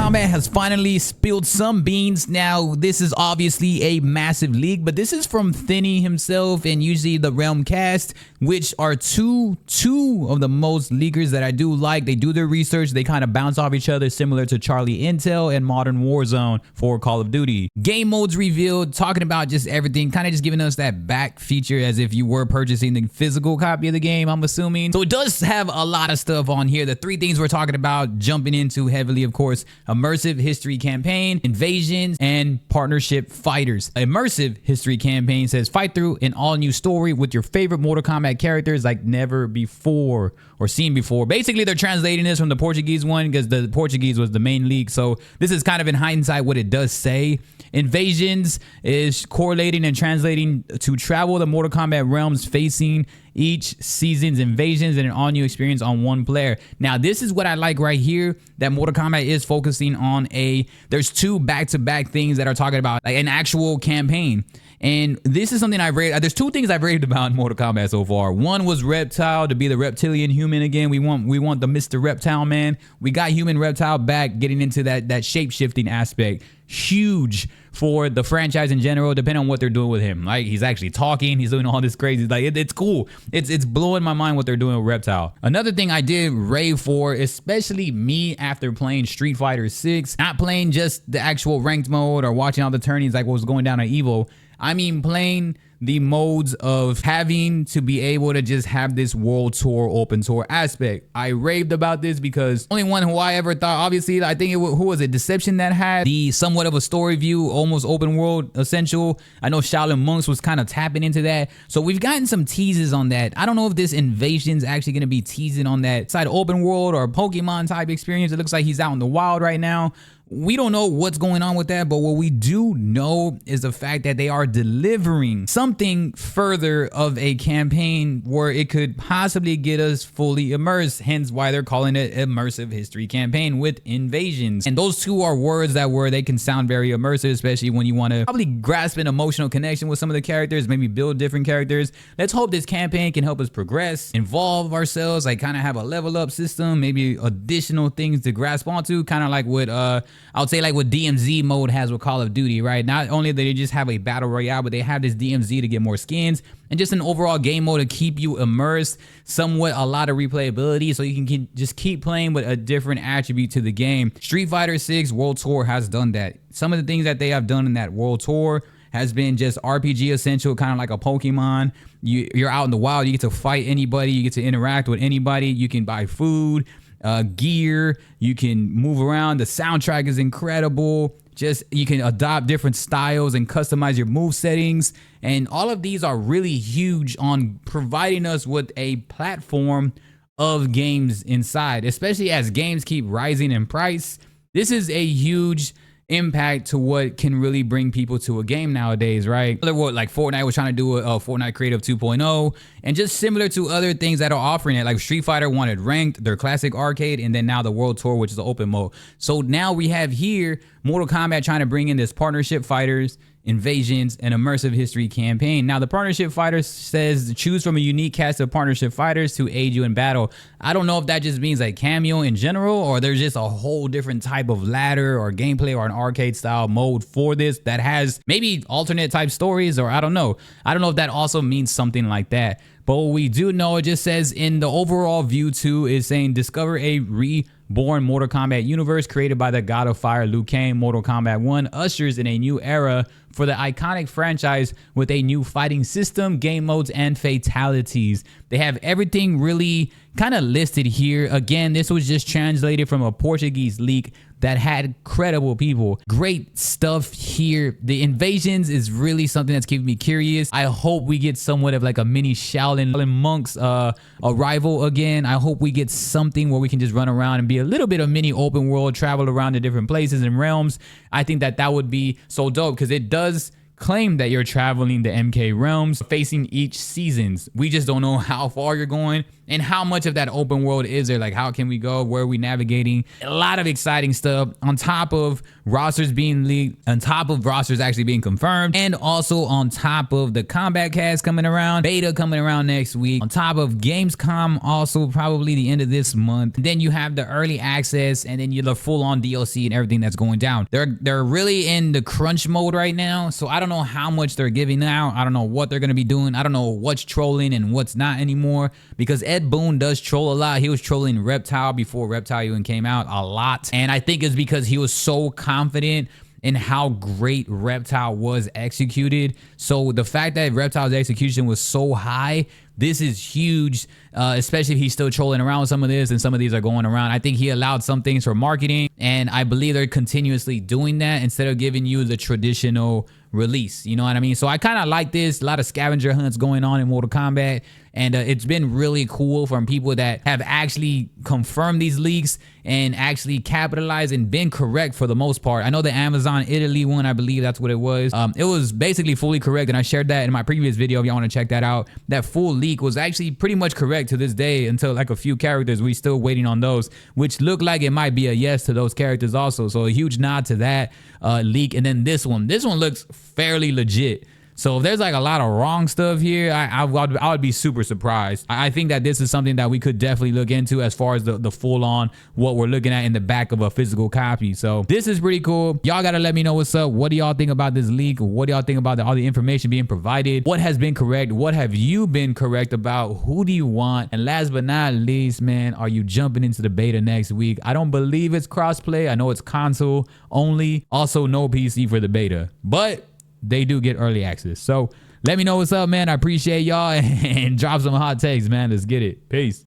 Kombat has finally spilled some beans. Now, this is obviously a massive leak, but this is from Thinny himself and usually the Realm cast, which are two of the most leakers that I do like. They do their research. They kind of bounce off each other, similar to Charlie Intel and Modern Warzone for Call of Duty. Game modes revealed, talking about just everything, kind of just giving us that back feature as if you were purchasing the physical copy of the game, I'm assuming. So it does have a lot of stuff on here. The three things we're talking about, jumping into heavily, of course, immersive history campaign, invasions, and partnership fighters. Immersive history campaign says fight through an all-new story with your favorite Mortal Kombat characters like never before or seen before. Basically, they're translating this from the Portuguese one because the Portuguese was the main leak. So this is kind of in hindsight what it does say. Invasions is correlating and translating to travel the Mortal Kombat realms, facing each season's invasions and an all-new experience on one player. Now, this is what I like right here, that Mortal Kombat is focusing on there's two back-to-back things that are talking about like an actual campaign. And this is something I've raved. There's two things I've raved about in Mortal Kombat so far. One was Reptile, to be the reptilian human again. We want the Mr. Reptile man. We got human Reptile back, getting into that shape-shifting aspect. Huge for the franchise in general, depending on what they're doing with him. Like, he's actually talking, he's doing all this crazy, like it's cool. It's blowing my mind what they're doing with Reptile. Another thing I did rave for, especially me after playing Street Fighter 6, not playing just the actual ranked mode or watching all the turnings like what was going down at Evo. I mean, playing the modes of having to be able to just have this world tour, open tour aspect. I raved about this because only one who I ever thought, obviously, I think who was it? Deception that had the somewhat of a story view, almost open world essential. I know Shaolin Monks was kind of tapping into that. So we've gotten some teases on that. I don't know if this Invasion's actually going to be teasing on that side open world or Pokemon type experience. It looks like he's out in the wild right now. We don't know what's going on with that, but what we do know is the fact that they are delivering something further of a campaign where it could possibly get us fully immersed, hence why they're calling it immersive history campaign with invasions. And those two are words that they can sound very immersive, especially when you want to probably grasp an emotional connection with some of the characters, maybe build different characters. Let's hope this campaign can help us progress, involve ourselves, like kind of have a level up system, maybe additional things to grasp onto, kind of like what I would say like what DMZ mode has with Call of Duty, right? Not only do they just have a battle royale, but they have this DMZ to get more skins and just an overall game mode to keep you immersed, somewhat a lot of replayability, so you can just keep playing with a different attribute to the game. Street Fighter 6 World Tour has done that. Some of the things that they have done in that World Tour has been just RPG essential, kind of like a Pokemon. You're out in the wild, you get to fight anybody, you get to interact with anybody, you can buy food, gear, you can move around. The soundtrack is incredible. Just you can adopt different styles and customize your move settings, and all of these are really huge on providing us with a platform of games inside, especially as games keep rising in price. This is a huge impact to what can really bring people to a game nowadays, right? Like Fortnite was trying to do a Fortnite Creative 2.0, and just similar to other things that are offering it, like Street Fighter wanted ranked, their classic arcade, and then now the World Tour, which is the open mode. So now we have here Mortal Kombat trying to bring in this partnership fighters, invasions, and immersive history campaign. Now the partnership fighters says choose from a unique cast of partnership fighters to aid you in battle. I don't know if that just means like cameo in general, or there's just a whole different type of ladder or gameplay or an arcade style mode for this that has maybe alternate type stories, or I don't know if that also means something like that. But what we do know, it just says in the overall view too, is saying discover a reborn Mortal Kombat universe created by the God of Fire Liu Kang. Mortal Kombat 1 ushers in a new era for the iconic franchise with a new fighting system, game modes, and fatalities. They have everything really kind of listed here. Again, this was just translated from a Portuguese leak that had credible people. Great stuff here. The invasions is really something that's keeping me curious. I hope we get somewhat of like a mini Shaolin Monks arrival again. I hope we get something where we can just run around and be a little bit of mini open world, travel around to different places and realms. I think that would be so dope, because it does claim that you're traveling the MK realms, facing each seasons. We just don't know how far you're going. and how much of that open world is there? Like, how can we go? Where are we navigating? A lot of exciting stuff on top of rosters being leaked, on top of rosters actually being confirmed, and also on top of the combat cast coming around, beta coming around next week, on top of Gamescom also probably the end of this month. And then you have the early access, and then you the full-on DLC and everything that's going down. They're really in the crunch mode right now, so I don't know how much they're giving out. I don't know what they're gonna be doing. I don't know what's trolling and what's not anymore, because Ed Boon does troll a lot. He was trolling Reptile before Reptile even came out a lot, and I think it's because he was so confident in how great Reptile was executed. So the fact that Reptile's execution was so high, this is huge, especially if he's still trolling around with some of this and some of these are going around. I think he allowed some things for marketing, and I believe they're continuously doing that instead of giving you the traditional release. You know what I mean? So I kind of like this. A lot of scavenger hunts going on in Mortal Kombat, and it's been really cool from people that have actually confirmed these leaks and actually capitalized and been correct for the most part. I know the Amazon Italy one, I believe that's what it was. It was basically fully correct, and I shared that in my previous video if y'all want to check that out. That full leak was actually pretty much correct to this day until like a few characters. We still waiting on those, which look like it might be a yes to those characters also. So a huge nod to that leak. And then this one looks fairly legit. So if there's like a lot of wrong stuff here, I would be super surprised. I think that this is something that we could definitely look into as far as the full on what we're looking at in the back of a physical copy. So this is pretty cool. Y'all got to let me know what's up. What do y'all think about this leak? What do y'all think about all the information being provided? What has been correct? What have you been correct about? Who do you want? And last but not least, man, are you jumping into the beta next week? I don't believe it's crossplay. I know it's console only. Also no PC for the beta, but they do get early access. So let me know what's up, man. I appreciate y'all, and drop some hot takes, man. Let's get it. Peace.